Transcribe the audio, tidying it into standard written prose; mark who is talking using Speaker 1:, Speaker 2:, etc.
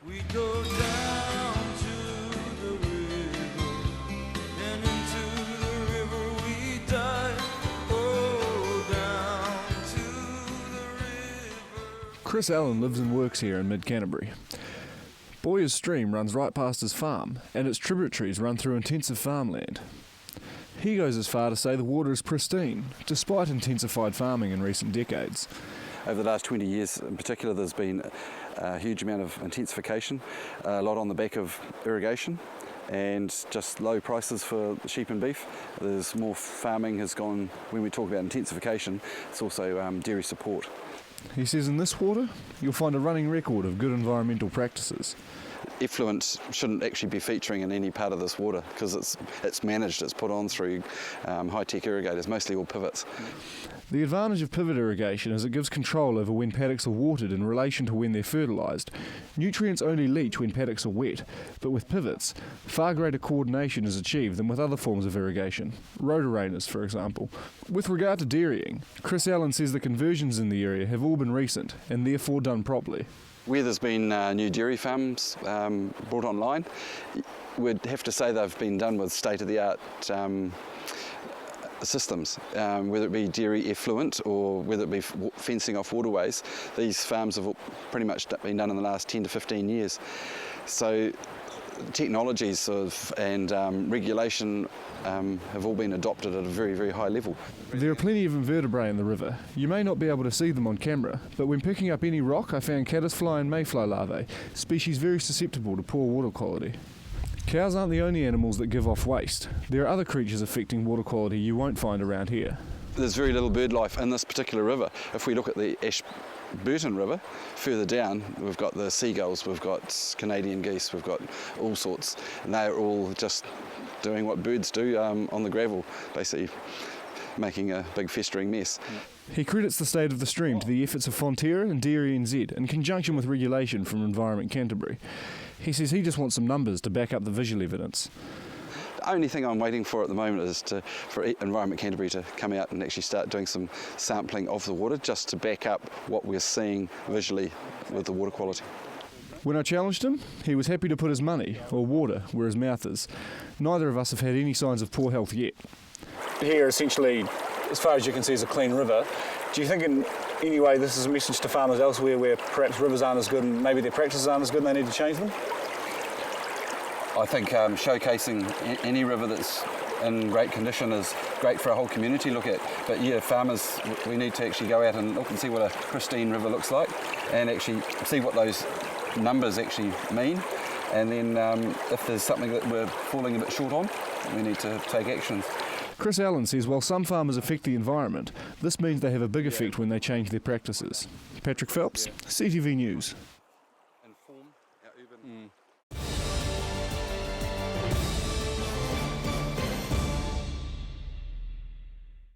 Speaker 1: We go down to the river, and into the river we dive. Oh, down to the river.
Speaker 2: Chris Allen lives and works here in mid-Canterbury. Boyers Stream runs right past his farm, and its tributaries run through intensive farmland. He goes as far to say the water is pristine, despite intensified farming in recent decades.
Speaker 3: Over the last 20 years in particular, there's been a huge amount of intensification, a lot on the back of irrigation and just low prices for sheep and beef. There's more farming has gone, when we talk about intensification, it's also dairy support.
Speaker 2: He says in this water, you'll find a running record of good environmental practices.
Speaker 3: Effluent shouldn't actually be featuring in any part of this water because it's managed, it's put on through high-tech irrigators, mostly all pivots.
Speaker 2: The advantage of pivot irrigation is it gives control over when paddocks are watered in relation to when they're fertilised. Nutrients only leach when paddocks are wet, but with pivots, far greater coordination is achieved than with other forms of irrigation, rotorainers for example. With regard to dairying, Chris Allen says the conversions in the area have all been recent and therefore done properly.
Speaker 3: Where there's been new dairy farms brought online, we'd have to say they've been done with state-of-the-art systems, whether it be dairy effluent or whether it be fencing off waterways. These farms have pretty much been done in the last 10 to 15 years. So technologies and regulation have all been adopted at a very, very high level.
Speaker 2: There are plenty of invertebrae in the river. You may not be able to see them on camera, but when picking up any rock I found caddisfly and mayfly larvae, species very susceptible to poor water quality. Cows aren't the only animals that give off waste. There are other creatures affecting water quality you won't find around here.
Speaker 3: There's very little bird life in this particular river. If we look at the Ashburton River, further down, we've got the seagulls, we've got Canadian geese, we've got all sorts, and they're all just doing what birds do on the gravel, basically making a big festering mess.
Speaker 2: He credits the state of the stream to the efforts of Fonterra and Dairy NZ in conjunction with regulation from Environment Canterbury. He says he just wants some numbers to back up the visual evidence.
Speaker 3: The only thing I'm waiting for at the moment is for Environment Canterbury to come out and actually start doing some sampling of the water just to back up what we're seeing visually with the water quality.
Speaker 2: When I challenged him, he was happy to put his money, or water, where his mouth is. Neither of us have had any signs of poor health yet. Here, essentially, as far as you can see, is a clean river. Do you think in any way this is a message to farmers elsewhere where perhaps rivers aren't as good and maybe their practices aren't as good and they need to change them?
Speaker 3: I think showcasing any river that's in great condition is great for a whole community to look at. But yeah, farmers, we need to actually go out and look and see what a pristine river looks like and actually see what those numbers actually mean. And then if there's something that we're falling a bit short on, we need to take action.
Speaker 2: Chris Allen says while some farmers affect the environment, this means they have a big effect when they change their practices. Patrick Phelps, CTV News.